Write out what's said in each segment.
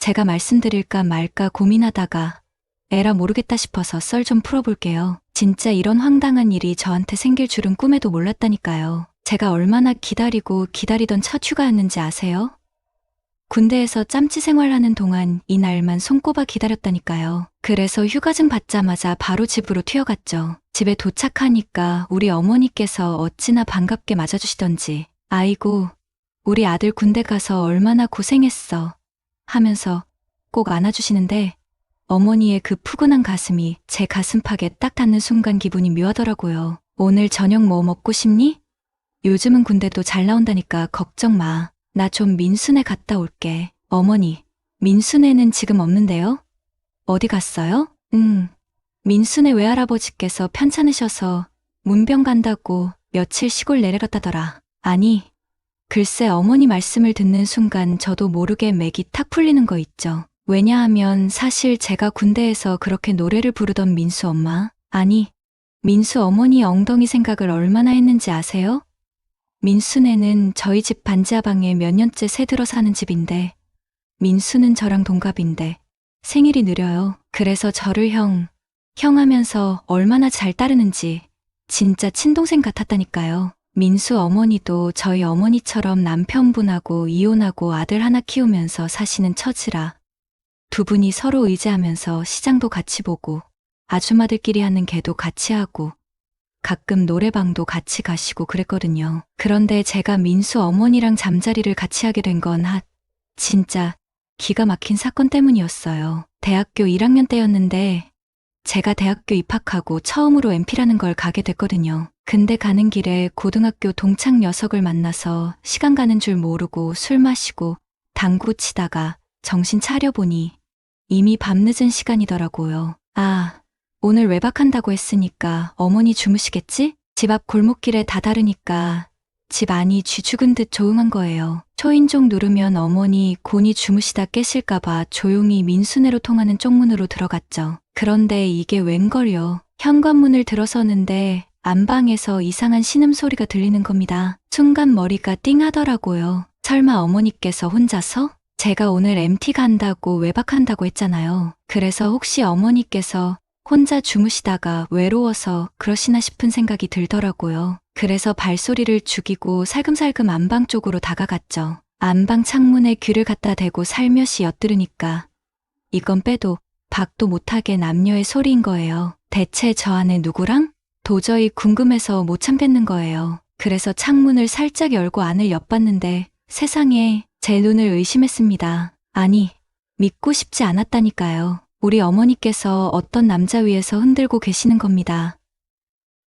제가 말씀드릴까 말까 고민하다가 에라 모르겠다 싶어서 썰 좀 풀어볼게요. 진짜 이런 황당한 일이 저한테 생길 줄은 꿈에도 몰랐다니까요. 제가 얼마나 기다리고 기다리던 첫 휴가였는지 아세요? 군대에서 짬찌 생활하는 동안 이 날만 손꼽아 기다렸다니까요. 그래서 휴가증 받자마자 바로 집으로 튀어갔죠. 집에 도착하니까 우리 어머니께서 어찌나 반갑게 맞아주시던지 아이고 우리 아들 군대 가서 얼마나 고생했어 하면서 꼭 안아주시는데 어머니의 그 푸근한 가슴이 제 가슴팍에 딱 닿는 순간 기분이 묘하더라고요. 오늘 저녁 뭐 먹고 싶니? 요즘은 군대도 잘 나온다니까 걱정 마. 나 좀 민수네 갔다 올게. 어머니, 민수네는 지금 없는데요? 어디 갔어요? 민수네 외할아버지께서 편찮으셔서 문병 간다고 며칠 시골 내려갔다더라. 아니, 글쎄 어머니 말씀을 듣는 순간 저도 모르게 맥이 탁 풀리는 거 있죠. 왜냐하면 사실 제가 군대에서 그렇게 노래를 부르던 민수 엄마, 아니, 민수 어머니 엉덩이 생각을 얼마나 했는지 아세요? 민수네는 저희 집 반지하방에 몇 년째 새 들어 사는 집인데 민수는 저랑 동갑인데 생일이 느려요. 그래서 저를 형 하면서 얼마나 잘 따르는지 진짜 친동생 같았다니까요. 민수 어머니도 저희 어머니처럼 남편분하고 이혼하고 아들 하나 키우면서 사시는 처지라 두 분이 서로 의지하면서 시장도 같이 보고 아줌마들끼리 하는 개도 같이 하고 가끔 노래방도 같이 가시고 그랬거든요. 그런데 제가 민수 어머니랑 잠자리를 같이 하게 된 건 진짜 기가 막힌 사건 때문이었어요. 대학교 1학년 때였는데 제가 대학교 입학하고 처음으로 MP라는 걸 가게 됐거든요. 근데 가는 길에 고등학교 동창 녀석을 만나서 시간 가는 줄 모르고 술 마시고 당구 치다가 정신 차려보니 이미 밤늦은 시간이더라고요. 아, 오늘 외박한다고 했으니까 어머니 주무시겠지? 집 앞 골목길에 다다르니까 집 안이 쥐 죽은 듯 조용한 거예요. 초인종 누르면 어머니 곤히 주무시다 깨실까봐 조용히 민수네로 통하는 쪽문으로 들어갔죠. 그런데 이게 웬걸요. 현관문을 들어서는데 안방에서 이상한 신음소리가 들리는 겁니다. 순간 머리가 띵하더라고요. 설마 어머니께서 혼자서? 제가 오늘 MT 간다고 외박한다고 했잖아요. 그래서 혹시 어머니께서 혼자 주무시다가 외로워서 그러시나 싶은 생각이 들더라고요. 그래서 발소리를 죽이고 살금살금 안방 쪽으로 다가갔죠. 안방 창문에 귀를 갖다 대고 살며시 엿들으니까 이건 빼도 박도 못하게 남녀의 소리인 거예요. 대체 저 안에 누구랑? 도저히 궁금해서 못 참겠는 거예요. 그래서 창문을 살짝 열고 안을 엿봤는데 세상에 제 눈을 의심했습니다. 아니, 믿고 싶지 않았다니까요. 우리 어머니께서 어떤 남자 위에서 흔들고 계시는 겁니다.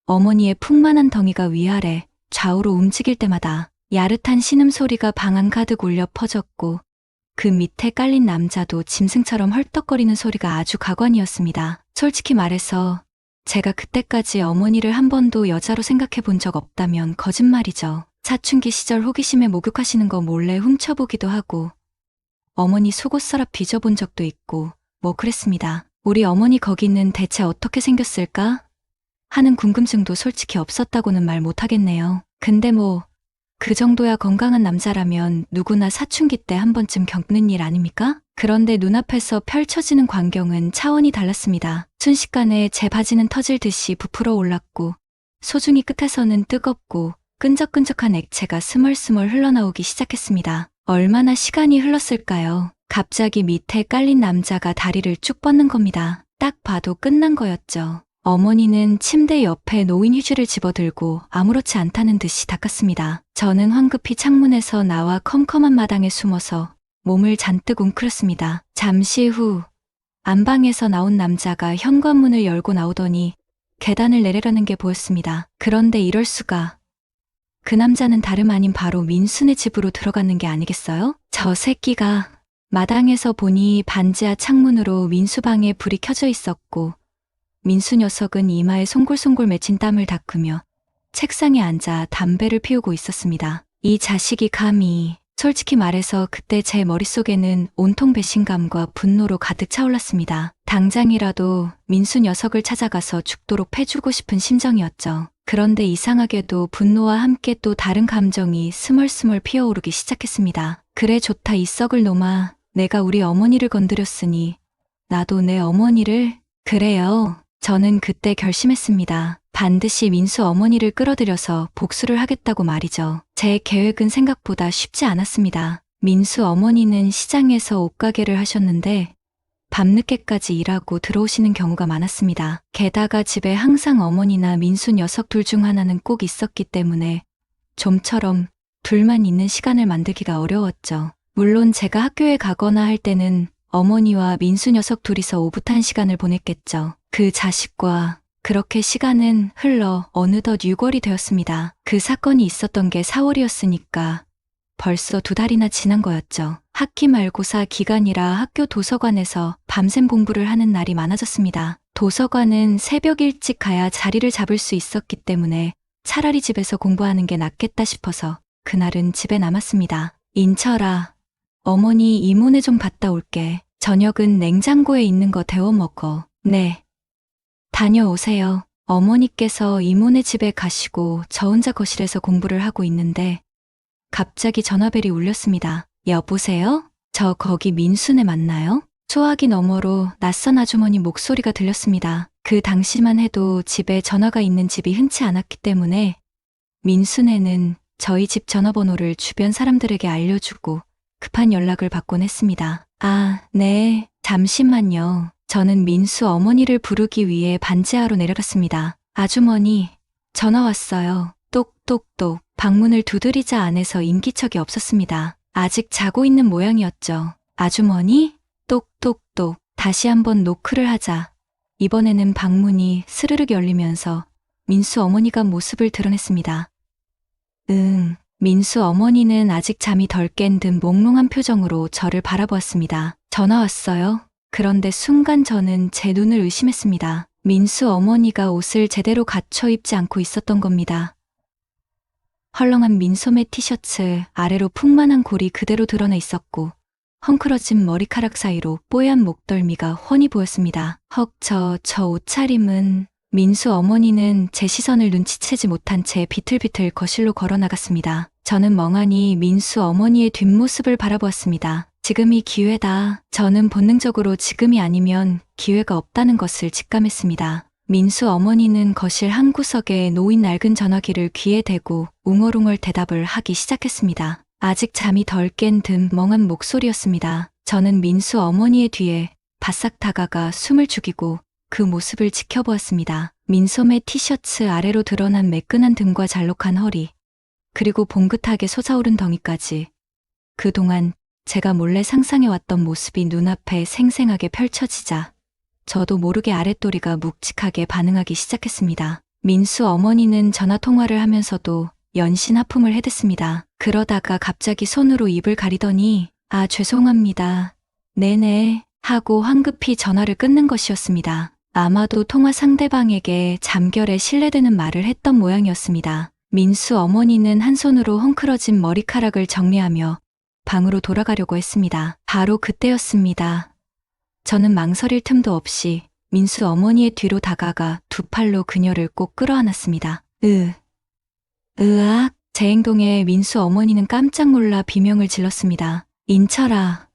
어머니의 풍만한 덩이가 위아래 좌우로 움직일 때마다 야릇한 신음소리가 방 안 가득 울려 퍼졌고 그 밑에 깔린 남자도 짐승처럼 헐떡거리는 소리가 아주 가관이었습니다. 솔직히 말해서 제가 그때까지 어머니를 한 번도 여자로 생각해 본 적 없다면 거짓말이죠. 사춘기 시절 호기심에 목욕하시는 거 몰래 훔쳐보기도 하고 어머니 속옷 서랍 뒤져본 적도 있고 뭐 그랬습니다. 우리 어머니 거기는 대체 어떻게 생겼을까? 하는 궁금증도 솔직히 없었다고는 말 못하겠네요. 근데 뭐 그 정도야 건강한 남자라면 누구나 사춘기 때 한 번쯤 겪는 일 아닙니까? 그런데 눈앞에서 펼쳐지는 광경은 차원이 달랐습니다. 순식간에 제 바지는 터질 듯이 부풀어 올랐고 소중이 끝에서는 뜨겁고 끈적끈적한 액체가 스멀스멀 흘러나오기 시작했습니다. 얼마나 시간이 흘렀을까요? 갑자기 밑에 깔린 남자가 다리를 쭉 뻗는 겁니다. 딱 봐도 끝난 거였죠. 어머니는 침대 옆에 놓인 휴지를 집어들고 아무렇지 않다는 듯이 닦았습니다. 저는 황급히 창문에서 나와 컴컴한 마당에 숨어서 몸을 잔뜩 웅크렸습니다. 잠시 후 안방에서 나온 남자가 현관문을 열고 나오더니 계단을 내려가는 게 보였습니다. 그런데 이럴 수가. 그 남자는 다름 아닌 바로 민수네 집으로 들어가는 게 아니겠어요? 저 새끼가. 마당에서 보니 반지하 창문으로 민수 방에 불이 켜져 있었고 민수 녀석은 이마에 송골송골 맺힌 땀을 닦으며 책상에 앉아 담배를 피우고 있었습니다. 이 자식이 감히. 솔직히 말해서 그때 제 머릿속에는 온통 배신감과 분노로 가득 차올랐습니다. 당장이라도 민수 녀석을 찾아가서 죽도록 패주고 싶은 심정이었죠. 그런데 이상하게도 분노와 함께 또 다른 감정이 스멀스멀 피어오르기 시작했습니다. 그래 좋다 이 썩을 놈아. 내가 우리 어머니를 건드렸으니 나도 내 어머니를. 그래요. 저는 그때 결심했습니다. 반드시 민수 어머니를 끌어들여서 복수를 하겠다고 말이죠. 제 계획은 생각보다 쉽지 않았습니다. 민수 어머니는 시장에서 옷가게를 하셨는데 밤늦게까지 일하고 들어오시는 경우가 많았습니다. 게다가 집에 항상 어머니나 민수 녀석 둘 중 하나는 꼭 있었기 때문에 좀처럼 둘만 있는 시간을 만들기가 어려웠죠. 물론 제가 학교에 가거나 할 때는 어머니와 민수 녀석 둘이서 오붓한 시간을 보냈겠죠. 그 자식과 그렇게 시간은 흘러 어느덧 6월이 되었습니다. 그 사건이 있었던 게 4월이었으니까 벌써 2달이나 지난 거였죠. 학기 말고사 기간이라 학교 도서관에서 밤샘 공부를 하는 날이 많아졌습니다. 도서관은 새벽 일찍 가야 자리를 잡을 수 있었기 때문에 차라리 집에서 공부하는 게 낫겠다 싶어서 그날은 집에 남았습니다. 인철아, 어머니 이모네 좀 갔다 올게. 저녁은 냉장고에 있는 거 데워 먹어. 네. 다녀오세요. 어머니께서 이모네 집에 가시고 저 혼자 거실에서 공부를 하고 있는데 갑자기 전화벨이 울렸습니다. 여보세요? 저 거기 민수네 맞나요? 소화기 너머로 낯선 아주머니 목소리가 들렸습니다. 그 당시만 해도 집에 전화가 있는 집이 흔치 않았기 때문에 민수네는 저희 집 전화번호를 주변 사람들에게 알려주고 급한 연락을 받곤 했습니다. 아, 네. 잠시만요. 저는 민수 어머니를 부르기 위해 반지하로 내려갔습니다. 아주머니, 전화 왔어요. 똑똑똑. 방문을 두드리자 안에서 인기척이 없었습니다. 아직 자고 있는 모양이었죠. 아주머니? 똑똑똑. 다시 한번 노크를 하자. 이번에는 방문이 스르륵 열리면서 민수 어머니가 모습을 드러냈습니다. 민수 어머니는 아직 잠이 덜 깬 듯 몽롱한 표정으로 저를 바라보았습니다. 전화 왔어요. 그런데 순간 저는 제 눈을 의심했습니다. 민수 어머니가 옷을 제대로 갖춰 입지 않고 있었던 겁니다. 헐렁한 민소매 티셔츠 아래로 풍만한 골이 그대로 드러나 있었고 헝클어진 머리카락 사이로 뽀얀 목덜미가 훤히 보였습니다. 헉, 저 옷차림은... 민수 어머니는 제 시선을 눈치채지 못한 채 비틀비틀 거실로 걸어나갔습니다. 저는 멍하니 민수 어머니의 뒷모습을 바라보았습니다. 지금이 기회다. 저는 본능적으로 지금이 아니면 기회가 없다는 것을 직감했습니다. 민수 어머니는 거실 한 구석에 놓인 낡은 전화기를 귀에 대고 웅얼웅얼 대답을 하기 시작했습니다. 아직 잠이 덜 깬 듯 멍한 목소리였습니다. 저는 민수 어머니의 뒤에 바싹 다가가 숨을 죽이고 그 모습을 지켜보았습니다. 민소매 티셔츠 아래로 드러난 매끈한 등과 잘록한 허리, 그리고 봉긋하게 솟아오른 덩이까지. 그동안 제가 몰래 상상해왔던 모습이 눈앞에 생생하게 펼쳐지자 저도 모르게 아랫도리가 묵직하게 반응하기 시작했습니다. 민수 어머니는 전화통화를 하면서도 연신 하품을 해댔습니다. 그러다가 갑자기 손으로 입을 가리더니 아, 죄송합니다. 네네 하고 황급히 전화를 끊는 것이었습니다. 아마도 통화 상대방에게 잠결에 실례되는 말을 했던 모양이었습니다. 민수 어머니는 한 손으로 헝클어진 머리카락을 정리하며 방으로 돌아가려고 했습니다. 바로 그때였습니다. 저는 망설일 틈도 없이 민수 어머니의 뒤로 다가가 두 팔로 그녀를 꼭 끌어안았습니다. 으악. 제 행동에 민수 어머니는 깜짝 놀라 비명을 질렀습니다. 인철아,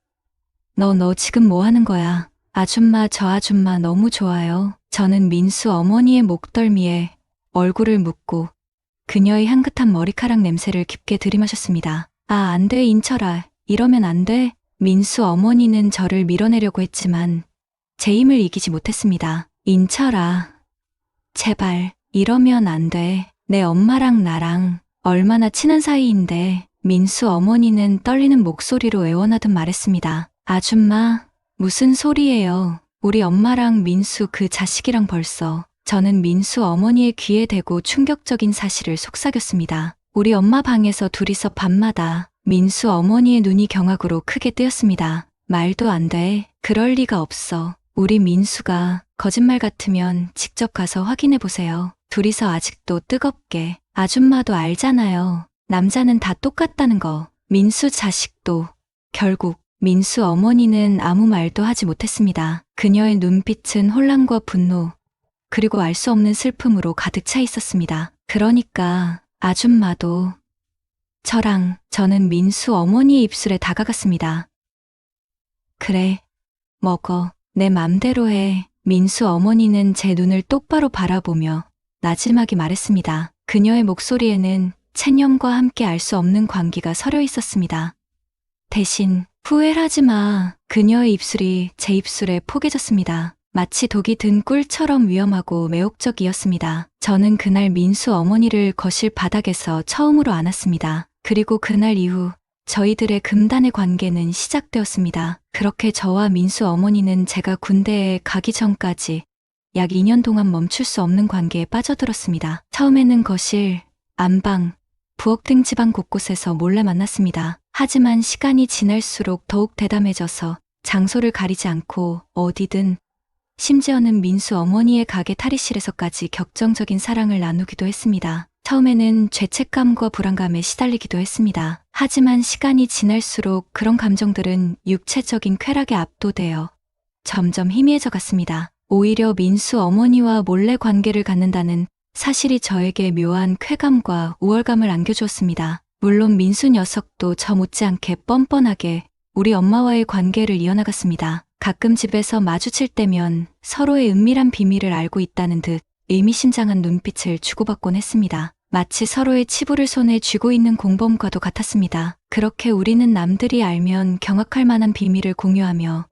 너 지금 뭐 하는 거야? 아줌마, 저 아줌마 너무 좋아요. 저는 민수 어머니의 목덜미에 얼굴을 묻고 그녀의 향긋한 머리카락 냄새를 깊게 들이마셨습니다. 아, 안 돼, 인철아. 이러면 안 돼. 민수 어머니는 저를 밀어내려고 했지만 제 힘을 이기지 못했습니다. 인철아, 제발 이러면 안 돼. 내 엄마랑 나랑 얼마나 친한 사이인데. 민수 어머니는 떨리는 목소리로 애원하듯 말했습니다. 아줌마, 무슨 소리예요. 우리 엄마랑 민수 그 자식이랑 벌써. 저는 민수 어머니의 귀에 대고 충격적인 사실을 속삭였습니다. 우리 엄마 방에서 둘이서 밤마다. 민수 어머니의 눈이 경악으로 크게 뜨였습니다. 말도 안 돼. 그럴 리가 없어. 우리 민수가 거짓말 같으면 직접 가서 확인해 보세요. 둘이서 아직도 뜨겁게. 아줌마도 알잖아요. 남자는 다 똑같다는 거. 민수 자식도. 결국 민수 어머니는 아무 말도 하지 못했습니다. 그녀의 눈빛은 혼란과 분노, 그리고 알 수 없는 슬픔으로 가득 차 있었습니다. 그러니까 아줌마도 저는 민수 어머니의 입술에 다가갔습니다. 그래, 먹어. 내 맘대로 해. 민수 어머니는 제 눈을 똑바로 바라보며 나지막이 말했습니다. 그녀의 목소리에는 체념과 함께 알 수 없는 광기가 서려 있었습니다. 대신 후회하지 마. 그녀의 입술이 제 입술에 포개졌습니다. 마치 독이 든 꿀처럼 위험하고 매혹적이었습니다. 저는 그날 민수 어머니를 거실 바닥에서 처음으로 안았습니다. 그리고 그날 이후 저희들의 금단의 관계는 시작되었습니다. 그렇게 저와 민수 어머니는 제가 군대에 가기 전까지 약 2년 동안 멈출 수 없는 관계에 빠져들었습니다. 처음에는 거실, 안방, 부엌 등 집안 곳곳에서 몰래 만났습니다. 하지만 시간이 지날수록 더욱 대담해져서 장소를 가리지 않고 어디든, 심지어는 민수 어머니의 가게 탈의실에서까지 격정적인 사랑을 나누기도 했습니다. 처음에는 죄책감과 불안감에 시달리기도 했습니다. 하지만 시간이 지날수록 그런 감정들은 육체적인 쾌락에 압도되어 점점 희미해져 갔습니다. 오히려 민수 어머니와 몰래 관계를 갖는다는 사실이 저에게 묘한 쾌감과 우월감을 안겨주었습니다. 물론 민수 녀석도 저 못지않게 뻔뻔하게 우리 엄마와의 관계를 이어나갔습니다. 가끔 집에서 마주칠 때면 서로의 은밀한 비밀을 알고 있다는 듯 의미심장한 눈빛을 주고받곤 했습니다. 마치 서로의 치부를 손에 쥐고 있는 공범과도 같았습니다. 그렇게 우리는 남들이 알면 경악할 만한 비밀을 공유하며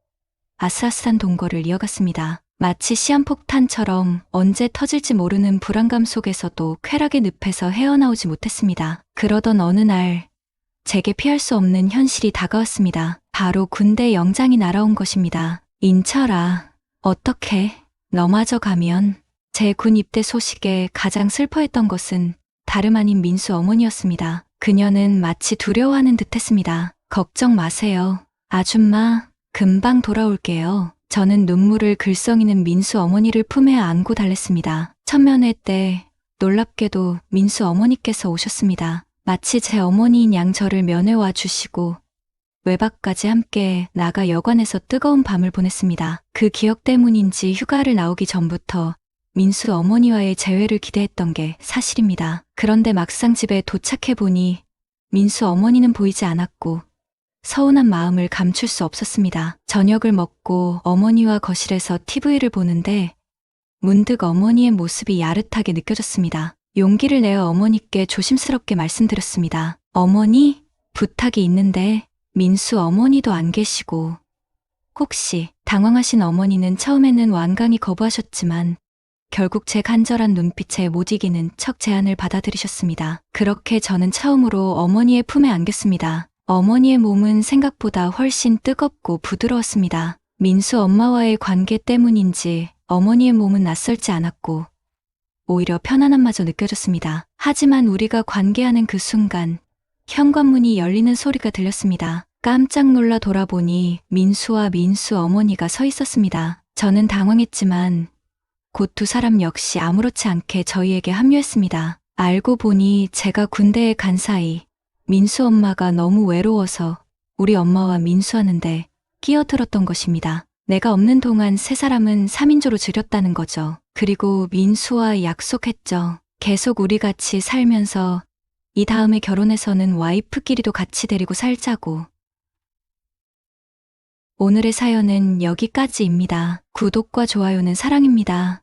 아슬아슬한 동거를 이어갔습니다. 마치 시한폭탄처럼 언제 터질지 모르는 불안감 속에서도 쾌락의 늪에서 헤어나오지 못했습니다. 그러던 어느 날 제게 피할 수 없는 현실이 다가왔습니다. 바로 군대 영장이 날아온 것입니다. 인철아, 어떡해? 너마저 가면. 제 군 입대 소식에 가장 슬퍼했던 것은 다름 아닌 민수 어머니였습니다. 그녀는 마치 두려워하는 듯했습니다. 걱정 마세요. 아줌마, 금방 돌아올게요. 저는 눈물을 글썽이는 민수 어머니를 품에 안고 달랬습니다. 첫면회 때 놀랍게도 민수 어머니께서 오셨습니다. 마치 제 어머니인 양 저를 면회 와주시고 외박까지 함께 나가 여관에서 뜨거운 밤을 보냈습니다. 그 기억 때문인지 휴가를 나오기 전부터 민수 어머니와의 재회를 기대했던 게 사실입니다. 그런데 막상 집에 도착해보니 민수 어머니는 보이지 않았고 서운한 마음을 감출 수 없었습니다. 저녁을 먹고 어머니와 거실에서 TV를 보는데 문득 어머니의 모습이 야릇하게 느껴졌습니다. 용기를 내어 어머니께 조심스럽게 말씀드렸습니다. 어머니, 부탁이 있는데 민수 어머니도 안 계시고 혹시. 당황하신 어머니는 처음에는 완강히 거부하셨지만 결국 제 간절한 눈빛에 못 이기는 척 제안을 받아들이셨습니다. 그렇게 저는 처음으로 어머니의 품에 안겼습니다. 어머니의 몸은 생각보다 훨씬 뜨겁고 부드러웠습니다. 민수 엄마와의 관계 때문인지 어머니의 몸은 낯설지 않았고 오히려 편안함마저 느껴졌습니다. 하지만 우리가 관계하는 그 순간 현관문이 열리는 소리가 들렸습니다. 깜짝 놀라 돌아보니 민수와 민수 어머니가 서 있었습니다. 저는 당황했지만 곧 두 사람 역시 아무렇지 않게 저희에게 합류했습니다. 알고 보니 제가 군대에 간 사이 민수 엄마가 너무 외로워서 우리 엄마와 민수하는데 끼어들었던 것입니다. 내가 없는 동안 세 사람은 3인조로 지렸다는 거죠. 그리고 민수와 약속했죠. 계속 우리 같이 살면서 이 다음에 결혼해서는 와이프끼리도 같이 데리고 살자고. 오늘의 사연은 여기까지입니다. 구독과 좋아요는 사랑입니다.